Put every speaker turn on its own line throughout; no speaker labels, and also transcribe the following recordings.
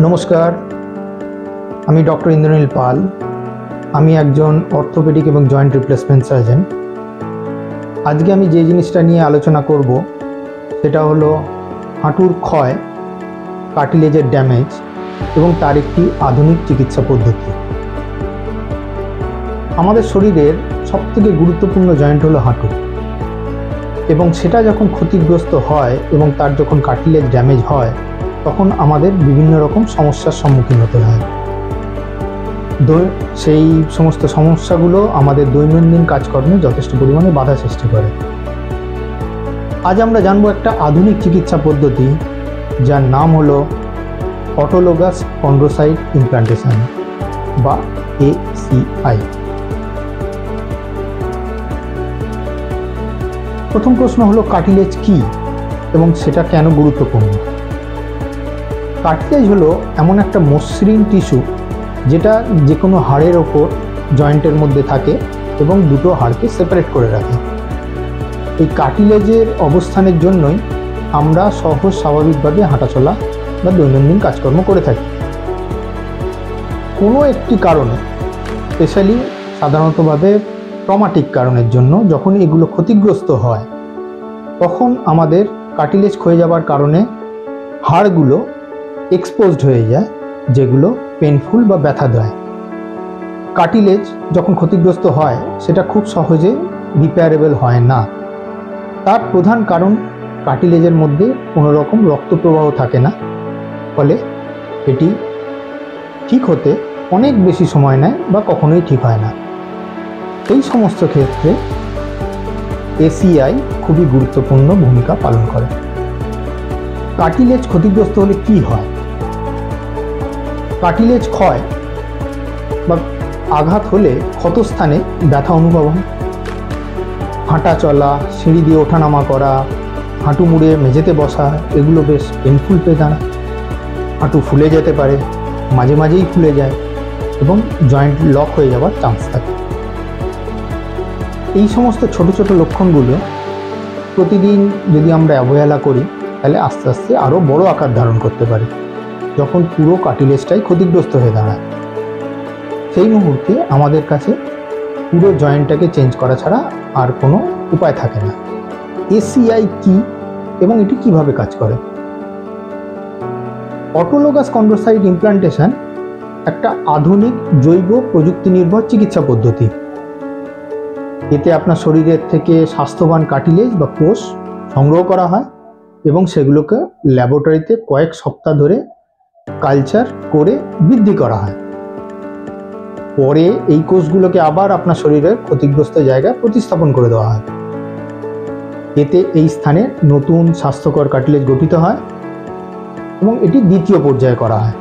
নমস্কার, আমি ডক্টর ইন্দ্রনীল পাল। আমি একজন অর্থোপেডিক এবং জয়েন্ট রিপ্লেসমেন্ট সার্জন। আজকে আমি যে জিনিসটা নিয়ে আলোচনা করব সেটা হলো হাঁটুর ক্ষয়, কার্টিলেজের ড্যামেজ এবং তার একটি আধুনিক চিকিৎসা পদ্ধতি। আমাদের শরীরের সবথেকে গুরুত্বপূর্ণ জয়েন্ট হলো হাঁটু, এবং সেটা যখন ক্ষতিগ্রস্ত হয় এবং তার যখন কার্টিলেজ ড্যামেজ হয় তখন আমাদের বিভিন্ন রকম সমস্যার সম্মুখীন হতে হয়। সেই সমস্ত সমস্যাগুলো আমাদের দৈনন্দিন কাজকর্মে যথেষ্ট পরিমাণে বাধা সৃষ্টি করে। আজ আমরা জানবো একটা আধুনিক চিকিৎসা পদ্ধতি যার নাম হলো অটোলোগাস কন্ড্রোসাইট ইমপ্লান্টেশন বা ACI। প্রথম প্রশ্ন হলো কার্টিলেজ কি এবং সেটা কেন গুরুত্বপূর্ণ। কার্টিলেজ হলো এমন একটা মসৃণ টিস্যু যেটা যে কোনো হাড়ের ওপর জয়েন্টের মধ্যে থাকে এবং দুটো হাড়কে সেপারেট করে রাখে। এই কার্টিলেজের অবস্থানের জন্যই আমরা সহজ স্বাভাবিকভাবে হাঁটাচলা বা দৈনন্দিন কাজকর্ম করে থাকি। কোনো একটি কারণে, স্পেশালি সাধারণতভাবে ট্রমাটিক কারণের জন্য যখন এগুলো ক্ষতিগ্রস্ত হয় তখন আমাদের কার্টিলেজ ক্ষয়ে যাওয়ার কারণে হাড়গুলো এক্সপোজড হয়ে যায়, যেগুলো পেনফুল বা ব্যথা দেয়। কার্টিলেজ যখন ক্ষতিগ্রস্ত হয় সেটা খুব সহজে রিপেয়ারেবল হয় না। তার প্রধান কারণ কার্টিলেজের মধ্যে কোনো রকম রক্ত প্রবাহ থাকে না, ফলে এটি ঠিক হতে অনেক বেশি সময় নেয় বা কখনোই ঠিক হয় না। এই সমস্ত ক্ষেত্রে ACI খুবই গুরুত্বপূর্ণ ভূমিকা পালন করে। কার্টিলেজ ক্ষতিগ্রস্ত হলে কি হয়? কার্টিলেজ ক্ষয় বা আঘাত হলে ক্ষতস্থানে ব্যথা অনুভব হয়। হাঁটা চলা, সিঁড়ি দিয়ে ওঠানামা করা, হাঁটু মুড়ে মেঝেতে বসা, এগুলো বেশ পেনফুল পেয়ে দাঁড়ায়। হাঁটু ফুলে যেতে পারে, মাঝে মাঝেই ফুলে যায় এবং জয়েন্ট লক হয়ে যাওয়ার চান্স থাকে। এই সমস্ত ছোট ছোট লক্ষণগুলো প্রতিদিন যদি আমরা অবহেলা করি তাহলে আস্তে আস্তে আরও বড় আকার ধারণ করতে পারে, যখন পুরো কার্টিলেজটাই ক্ষতিগ্রস্ত হয়ে দাঁড়ায়। সেই মুহূর্তে আমাদের কাছে পুরো জয়েন্টটাকে চেঞ্জ করা ছাড়া আর কোনো উপায় থাকে না। ACI কি এবং এটি কিভাবে কাজ করে? অটোলোগাস কন্ড্রোসাইট ইমপ্লান্টেশন একটা আধুনিক জৈব প্রযুক্তি নির্ভর চিকিৎসা পদ্ধতি। এতে আপনার শরীরের থেকে স্বাস্থ্যবান কার্টিলেজ বা কোষ সংগ্রহ করা হয় এবং সেগুলোকে ল্যাবরেটরিতে কয়েক সপ্তাহ ধরে কালচার করে বৃদ্ধি করা হয়। পরে এই কোষগুলোকে আবার আপনার শরীরের ক্ষতিগ্রস্ত জায়গায় প্রতিস্থাপন করে দেওয়া হয়। এতে এই স্থানে নতুন স্বাস্থ্যকর কার্টিলেজ গঠিত হয় এবং এটি দ্বিতীয় পর্যায়ে করা হয়।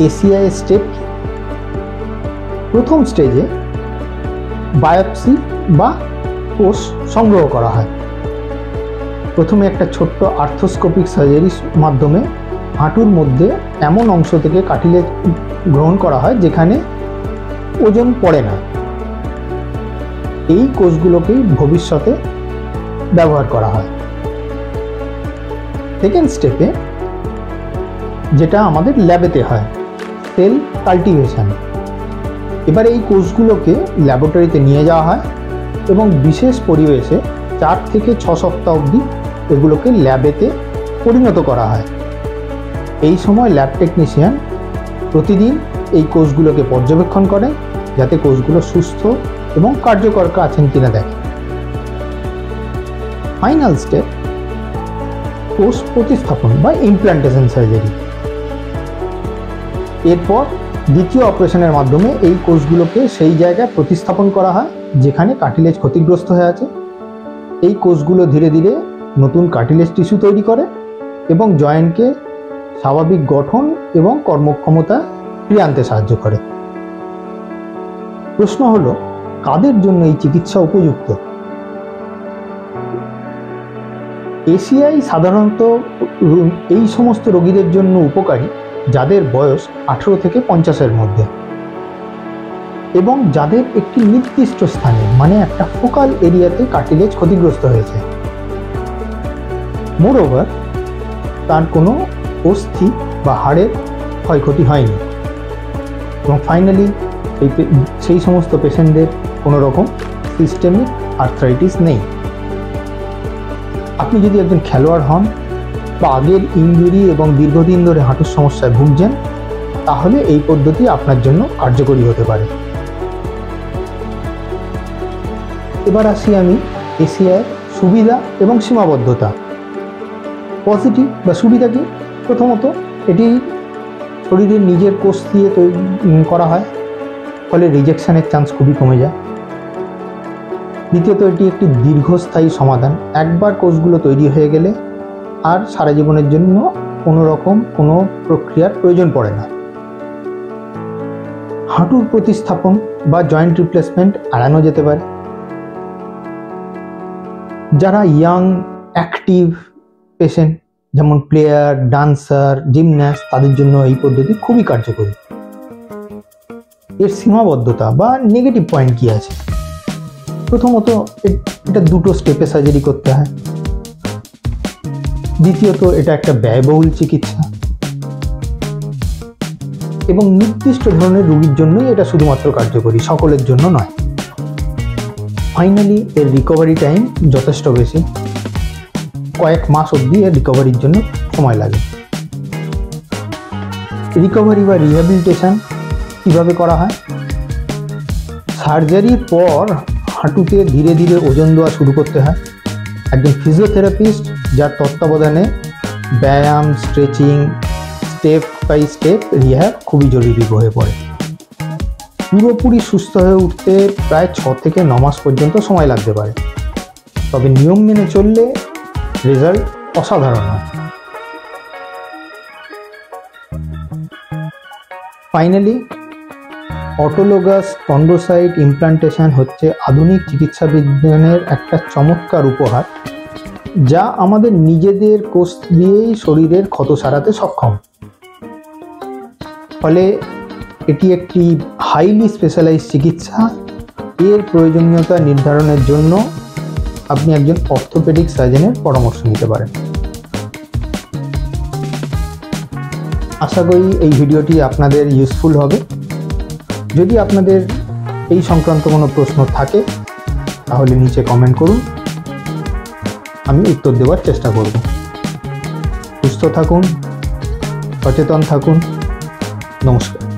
ACI স্টেপ প্রথম স্টেজে বায়োপসি বা কোষ সংগ্রহ করা হয়। প্রথমে একটা ছোট্ট আর্থ্রোস্কোপিক সার্জারির মাধ্যমে হাঁটুর মধ্যে এমন অংশ থেকে কার্টিলেজ গ্রহণ করা হয় যেখানে ওজন পড়ে না। এই কোষগুলোকেই ভবিষ্যতে ব্যবহার করা হয়। সেকেন্ড স্টেপে, যেটা আমাদের ল্যাবেতে হয়, সেল কাল্টিভেশন। এবার এই কোষগুলোকে ল্যাবরেটরিতে নিয়ে যাওয়া হয় এবং বিশেষ পরিবেশে 4 থেকে 6 সপ্তাহ অবধি এগুলোকে ল্যাবেতে পরিণত করা হয়। এই সময় ল্যাব টেকনিশিয়ান প্রতিদিন এই কোষগুলোকে পর্যবেক্ষণ করেন যাতে কোষগুলো সুস্থ এবং কার্যকর আছেন কিনা দেখেন। ফাইনাল স্টেপ, কোষ প্রতিস্থাপন বা ইমপ্লান্টেশন সার্জারি। এরপর দ্বিতীয় অপারেশনের মাধ্যমে এই কোষগুলোকে সেই জায়গায় প্রতিস্থাপন করা হয় যেখানে কার্টিলেজ ক্ষতিগ্রস্ত হয়ে আছে। এই কোষগুলো ধীরে ধীরে নতুন কার্টিলেজ টিস্যু তৈরি করে এবং জয়েন্টকে স্বাভাবিক গঠন এবং কর্মক্ষমতা ফিরিয়ে আনতে সাহায্য করে। প্রশ্ন হলো, কাদের জন্য এই চিকিৎসা উপযুক্ত? ACI সাধারণত এই সমস্ত রোগীদের জন্য উপকারী যাদের বয়স 18 থেকে 50-এর মধ্যে এবং যাদের একটি নির্দিষ্ট স্থানে, মানে একটা ফোকাল এরিয়াতে কার্টিলেজ ক্ষতিগ্রস্ত হয়েছে। মোরওভার, তার কোনো অস্থি বা হাড়ের ক্ষয়ক্ষতি হয়নি। এবং ফাইনালি সেই সমস্ত পেশেন্টদের কোনো রকম সিস্টেমিক আর্থ্রাইটিস নেই। আপনি যদি একজন খেলোয়াড় হন বা আগের ইনজুরি এবং দীর্ঘদিন ধরে হাঁটুর সমস্যায় ভুগছেন, তাহলে এই পদ্ধতি আপনার জন্য কার্যকরী হতে পারে। এবার আসি আমি এসিআইয়ের সুবিধা এবং সীমাবদ্ধতা। পজিটিভ বা সুবিধা কি? প্রথমত, এটি শরীরের নিজের কোষ দিয়ে তৈরি করা হয়, ফলে রিজেকশনের চান্স খুবই কমে যায়। দ্বিতীয়ত, এটি একটি দীর্ঘস্থায়ী সমাধান। একবার কোষগুলো তৈরি হয়ে গেলে আর সারা জীবনের জন্য কোনো রকম কোনো প্রক্রিয়ার প্রয়োজন পড়ে না। হাঁটুর প্রতিস্থাপন বা জয়েন্ট রিপ্লেসমেন্ট এড়ানো যেতে পারে। যারা ইয়াং অ্যাক্টিভ পেশেন্ট, যেমন প্লেয়ার, ডান্সার, জিমন্যাস্ট, তাদের জন্য এই পদ্ধতি খুবই কার্যকরী। এর সীমাবদ্ধতা বা নেগেটিভ পয়েন্ট কি আছে? প্রথমত, এটা দুটো স্টেপে সার্জারি করতে হয়। দ্বিতীয়ত, এটা একটা ব্যয়বহুল চিকিৎসা এবং নির্দিষ্ট ধরনের রোগীর জন্যই এটা শুধুমাত্র কার্যকরী, সকলের জন্য নয়। ফাইনালি, এর রিকভারি টাইম যথেষ্ট বেশি, কয়েক মাস অবধি এর রিকভারির জন্য সময় লাগে। রিকভারি বা রিহ্যাবিলিটেশন কীভাবে করা হয়? সার্জারির পর হাঁটুতে ধীরে ধীরে ওজন দেওয়া শুরু করতে হয়। একজন ফিজিওথেরাপিস্ট যার তত্ত্বাবধানে ব্যায়াম, stretching, step by step rehab খুবই জরুরি হয়ে পড়ে। পুরোপুরি সুস্থ হয়ে উঠতে প্রায় 6 থেকে 9 মাস পর্যন্ত সময় লাগতে পারে, তবে নিয়ম মেনে চললে রেজাল্ট অসাধারণ হয়। ফাইনালি, অটোলোগাস কন্ড্রোসাইট ইমপ্লান্টেশন হচ্ছে আধুনিক চিকিৎসা বিজ্ঞানের একটা চমৎকার উপহার, যা আমাদের নিজেদের কোষ দিয়েই শরীরের ক্ষত সারাতে সক্ষম। ফলে এটি একটি হাইলি স্পেশালাইজড চিকিৎসা। এর প্রয়োজনীয়তা নির্ধারণের জন্য আপনি একজন অর্থোপেডিক সার্জনের পরামর্শ নিতে পারেন। আশা করি এই ভিডিওটি আপনাদের ইউজফুল হবে। যদি আপনাদের এই সংক্রান্ত কোনো প্রশ্ন থাকে তাহলে নিচে কমেন্ট করুন, আমি উত্তর দেওয়ার চেষ্টা করব। সুস্থ থাকুন, সচেতন থাকুন। নমস্কার।